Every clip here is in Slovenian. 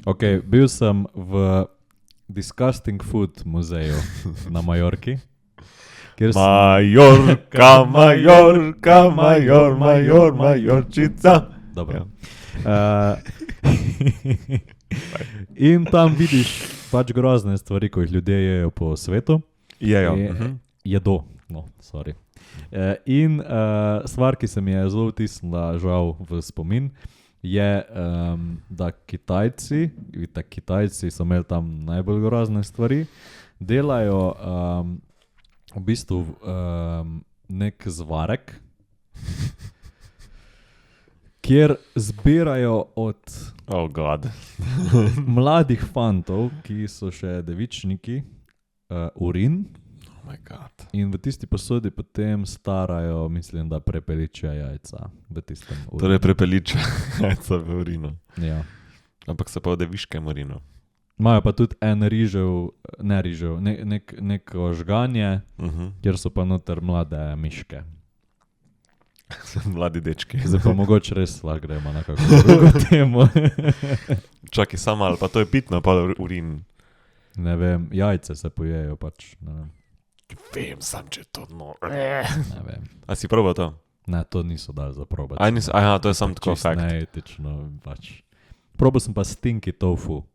Ok, bil sem v Disgusting Food muzeju na Majorki. Majorčica. Dobro. In tam vidiš pač grozne stvari, ko jih ljudje jejo po svetu. Jejo. Jedo, no, sorry. In stvar, ki se mi je zelo vtisnila žal v spomin, je, da Kitajci so imeli tam najbolj grozne stvari, delajo v bistvu nek zvarek, kjer zbirajo od mladih fantov, ki so še devičniki, urin. Oh my God. In v tisti posodi potem starajo, mislim, da prepeličja jajca v tistem urinu. Torej prepeličja jajca v urinu. Ja. Ampak so pa v deviškem urinu. Imajo pa tudi neko žganje, kjer so pa noter mlade miške. Mladi dečki. Zdaj pa mogoče res lahko gremo na kakšno drugo temo. Čakaj, samo ali pa to je pitno, pa urin. Ne vem, jajce se pojejo pač, ne vem. Vem, sam če to Ne vem. A si probal to? Ne, to niso dali za probati. Aha, to je samo tako Čisto fakt. neetično pač. Probal sem pa stinky tofu.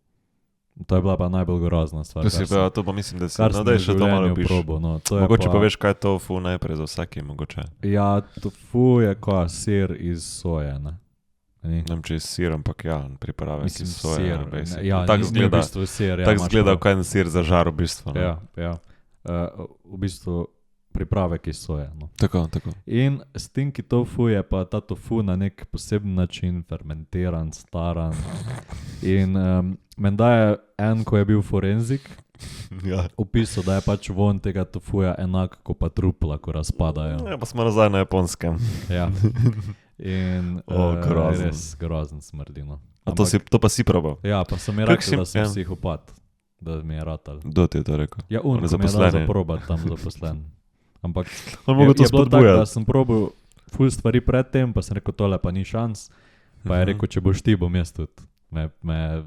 To je bila pa najbolj grozna stvar. To pa mislim, da si Kar sem daj v še to malo življenju piš. probal, no. Mogoče pa veš, kaj je tofu najprej za vsaki, mogoče. Ja, tofu je ko sir iz soje, ne? Ne vem, če je sir, ampak ja, pripravek Mislim, iz soje. sir. Ja, tak ni v zgleda, bistvu sir. Ja, tak imaš zgleda, prav. kaj je sir zažar v bistvu. No. Ja, ja. V bistvu pripravek iz soje, no. Tako. In stinky tofu je pa ta tofu na nek poseben način fermentiran, staran. In menda je ko je bil forenzik, Ja. opisal, da je pač von tega tofuja enak, ko pa trupla, ko razpadajo. Ja, pa smo nazaj na Japonskem. Ja. In grozen. res grozen smrdi, no. A to pa si probal? Ja, pa sem mi Kako rekel, da sem ja. psihopat, da mi je ratal. Kdo ti je to rekel? Ja, On je ko mi je dal zaposlen. za probat tam zaposlen. Ampak On mogo to je bilo tako, da spodbujati. sem probal ful stvari pred tem, pa sem rekel, tole pa ni šans. Pa je rekel, če boš ti, bom jaz tudi. Me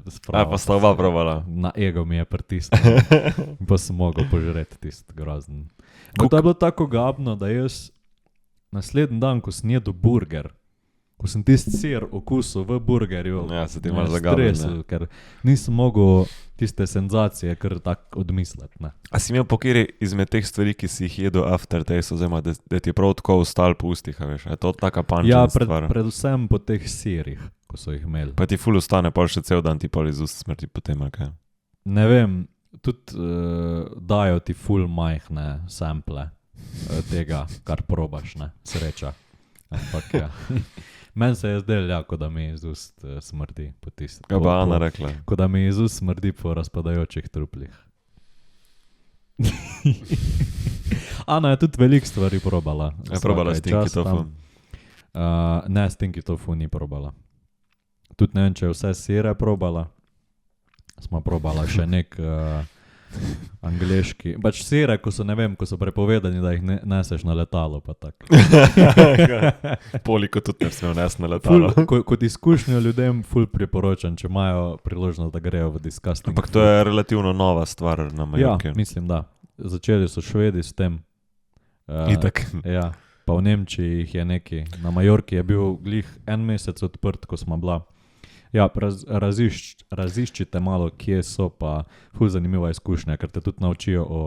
spravil. Pa sta oba probala. Na ego mi je pritisnil. Pa sem mogel požreti tisti grozen. To je bilo tako gabno, da jaz naslednji dan, ko sem jedel burger, ko sem tisti sir okusil v burgerju, Ja, se ti me malo je zagabil, stresel, ker nisem mogel tiste senzacije kar tako odmisliti. Ne. A si imel po kateri izmed teh stvari, ki si jih jedel aftertaste, oziroma da ti je prav tako ostal po ustih, a veš? A je to taka pančna Ja, stvar? predvsem po teh sirih, ko so jih imeli. Pa ti ful ostane, pa še cel dan ti pol iz ust smrti potem, ali kaj? Ne vem, tudi dajo ti ful majhne sample tega, kar probaš, ne, sreča. Ampak ja. Meni se je zdelo, ja, kot da mi iz ust smrdi po tisti. Ja, pa Ana rekla. Kot da mi iz ust smrdi po razpadajočih truplih. Ana je tudi veliko stvari probala. Je probala stinky tofu. Ne, stinky tofu ni probala. Tudi ne vem, če je vse sire probala. Smo probala še nek angleški. Pač sire, ko so prepovedani, da jih neseš na letalo, pa tako. Poliko tudi ne smel nesti na letalo. Kot izkušnjo ljudem ful priporočam, če imajo priložnost, da grejo v disgusting. Ampak to je relativno nova stvar na Majorki. Ja, mislim, da. Začeli so Švedi s tem. Itak. Ja, pa v Nemčiji jih je neki. Na Majorki je bil glih 1 mesec odprt, ko smo bila. Ja, raziščite malo, kje so, pa ful zanimiva izkušnja, ker te tudi naučijo o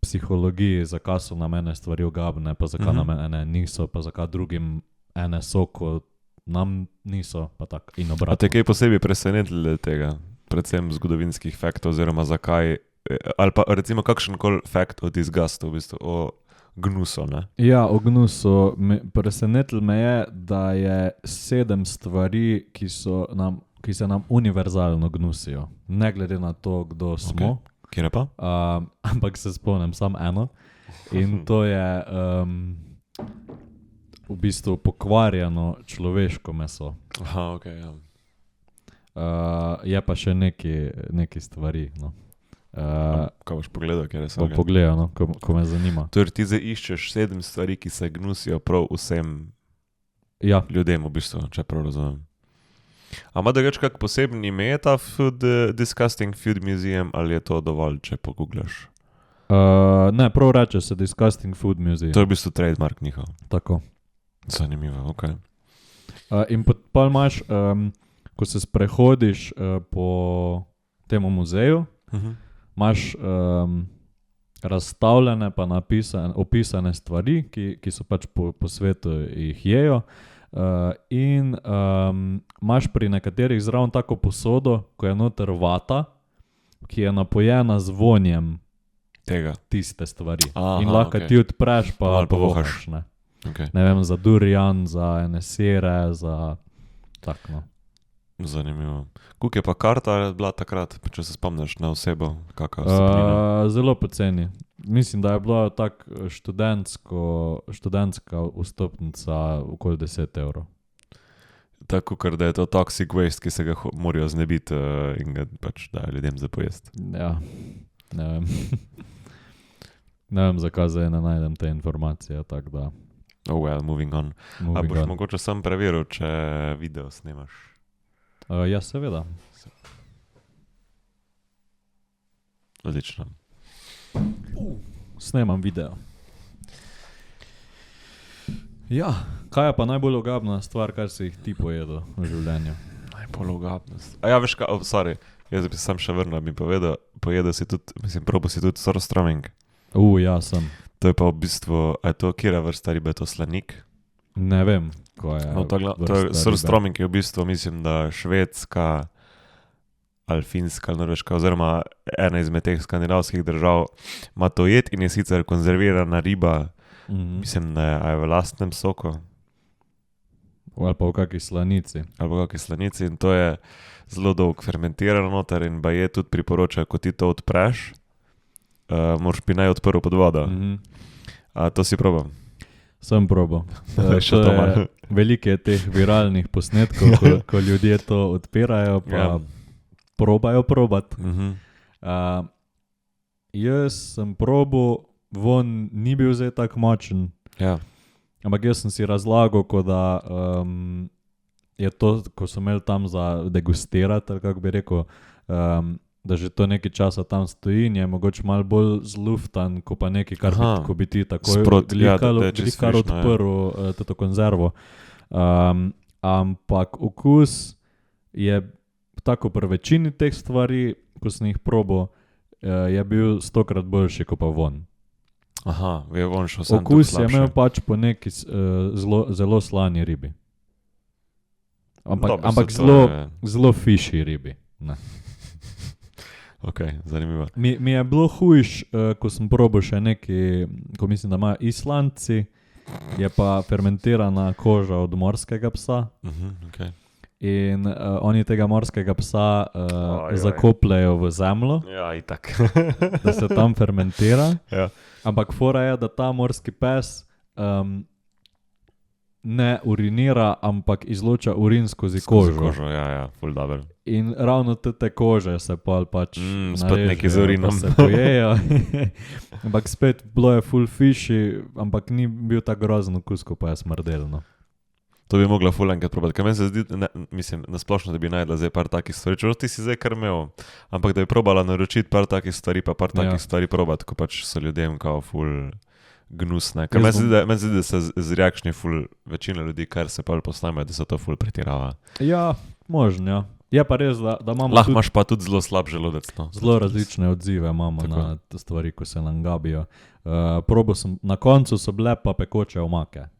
psihologiji, zakaj so na mene stvari ogabne, pa zakaj na mene niso, pa zakaj drugim ene so, ko nam niso, pa tako in A obratno. te kaj posebej presenetili tega, predvsem zgodovinskih faktov, oziroma zakaj, ali pa recimo kakšenkoli fakt o disgustu, v bistvu, o gnusu, ne? Ja, o gnusu. Presenetilo me je, da je 7 stvari, ki se nam univerzalno gnusijo. Ne glede na to, kdo smo. Kje pa? Ampak se spomnim samo eno. In to je v bistvu pokvarjeno človeško meso. Aha, okej, ja. Je pa še neki stvari, no. Kaj boš pogledal, kjer je Bom pogledal, no, ko me zanima. Torej ti zdaj iščeš 7 stvari, ki se gnusijo prav vsem Ja, ljudem, v bistvu, če prav razumem. A ima da kak posebni ime ta Disgusting Food Museum ali je to dovolj, če poguglaš? Ne, prav reče se Disgusting Food Museum. To je v bistvu trademark njihov. Tako. Zanimivo, ok. In pa imaš, ko se sprehodiš po temu muzeju, imaš razstavljene pa opisane stvari, ki so pač po svetu jih jejo. In imaš pri nekaterih zraven tako posodo, ko je noter vata, ki je napojena z vonjem Tega. tiste stvari. Aha, in lahko okej. ti odpreš pa Malo povohaš. povohaš, ne. Okay. Ne vem, za durian, za ene sire, za tak, no. Zanimivo. Koliko je pa karta bila takrat, če se spomniš na osebo, kakva vstopnina? Zelo poceni. Mislim, da je bila tak študentska vstopnica okoli 10 evrov. Tako, ker da je to toxic waste, ki se ga morajo znebiti in ga pač dajo ljudem za pojest. Ja, ne vem. Ne vem, zakaj zdaj ne najdem te informacije, tako da. Oh well, moving on. A boš mogoče sam preveril, če video snemaš? Ja, seveda. Odlično. Snemam video. Ja, kaj je pa najbolj ogabna stvar, kar si jih ti pojedel v življenju? Najbolj ogabnost. A ja, veš kaj, sorry, jaz bi se sam še vrnil, bi povedal, pojedel si tudi, mislim, probo si tudi surströmming. Ja, sem. To je pa v bistvu, a je to kjera vrsta ribe, je to slanik? Ne vem, ko je No, to je surströmming je v bistvu, mislim, da švedska ali finska ali norveška, oziroma ena izmed teh skandinavskih držav ima to jed in je sicer konzervirana riba, mislim, da je v lastnem soku. Ali pa v kakšni slanici. Ali v kakšni slanici in to je zelo dolgo fermentirano noter in baje tudi priporočajo, ko ti to odpreš, moraš bi naj odprl pod vodo. To si probam. Sem probal. Še to malo. Veliko je teh viralnih posnetkov, ko ljudje to odpirajo pa probajo probati. Jaz sem probal, von ni bil zdaj tako močen, ampak jaz sem si razlagal, ko da je to, ko so imeli tam za degustirati, ali kako bi rekel, da že to nekaj časa tam stoji in je mogoče malo bolj zluftan, ko pa nekaj, ko bi ti takoj kar odprl to konzervo. Ampak okus je tako pri večini teh stvari, ko sem jih probal, je bil 100-krat boljši, kot pa von. Aha, je von šel sam okus je imel pač po neki zelo slani ribi. Ampak zelo fishy ribi. Ne. Ok, zanimivo. Mi je bilo hujš, ko sem probal še neki, ko mislim, da imajo Islandci, je pa fermentirana koža od morskega psa. Okay. In oni tega morskega psa zakopljajo v zemljo, itak. da se tam fermentira. Ja. Ampak fora je, da ta morski pes ne urinira, ampak izloča urin skozi kožo. Kožo, ful dobro. In ravno te kože se pač spet neki z urinom. se pojejo. Ampak spet bilo je full fishy, ampak ni bil tako grozen okus, ko pa je smrdelno. To bi mogla ful enkrat probati, ker meni se zdi, mislim, nasplošno, da bi najdla zdaj par takih stvari, čeprav ti si zdaj kar imel, ampak da bi probala naročiti par takih stvari, pa par takih stvari probati, ko pač so ljudem kao ful gnusne. Ker meni se zdi, da se zreakšnje ful večina ljudi, kar se pa posnamejo, da se to ful pretirava. Ja, možno, ja. Je pa res, da imamo lahko imaš pa tudi zelo slab želodec. No. Zelo različne odzive imamo na te stvari, ko se nam gabijo. Probal sem, na koncu so bile pa pekoče omake.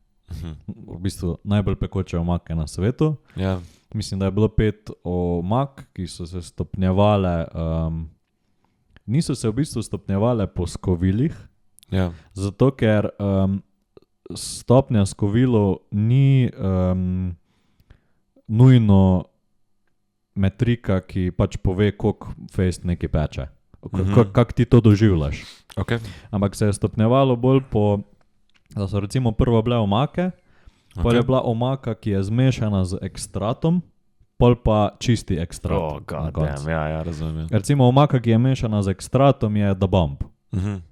V bistvu najbolj pekoče omake na svetu. Ja. Mislim, da je bilo 5 omak, ki so se stopnjevale, niso se v bistvu stopnjevale po skovilih, zato ker stopnja skovilov ni nujno metrika, ki pač pove, koliko fejst nekaj peče. Kako ti to doživljaš. Okay. Ampak se je stopnjevalo bolj po, da so recimo prvo bile omake, pol je bila omaka, ki je zmešana z ekstratom, pol pa čisti ekstrat. Ja, razumem. Recimo omaka, ki je mešana z ekstratom, je The Bomb.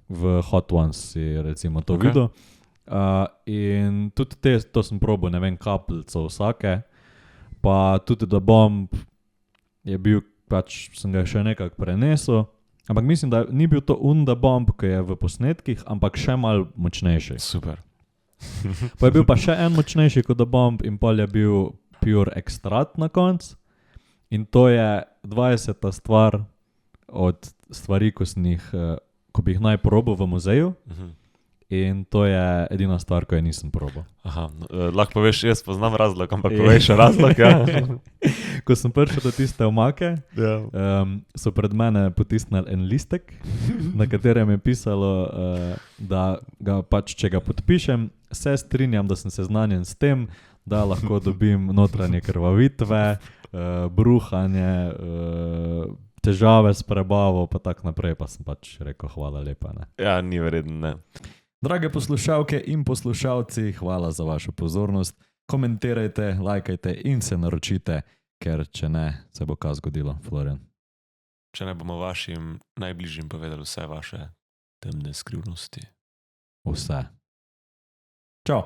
V Hot Ones si recimo to videl. In tudi to sem probal, ne vem, kapljico vsake. pa tudi da bomb je bil, pač sem ga še nekako prenesel, ampak mislim, da ni bil to da bomb, ki je v posnetkih, ampak še malo močnejši. Super. Pa je bil pa še en močnejši kot da bomb in pol je bil pure ekstrat na koncu. In to je 20. stvar od stvari, ko bi jih naj probal v muzeju. In to je edina stvar, ko je nisem probal. Aha, lahko poveš, jaz poznam razlog, ampak poveš razlog, ja. Ko sem prišel do tiste omake, so pred mene potisnili en listek, na katerem je pisalo, da ga pač, če ga podpišem, se strinjam, da sem seznanjen s tem, da lahko dobim notranje krvavitve, bruhanje, težave s prebavo, pa tak naprej, pa sem pač rekel, hvala lepa. Ne. Ja, ni verjetno, ne. Drage poslušalke in poslušalci, hvala za vašo pozornost. Komentirajte, lajkajte in se naročite, ker če ne, se bo kaj zgodilo, Florian. Če ne bomo vašim najbližjim povedali vse vaše temne skrivnosti. Vse. Čau.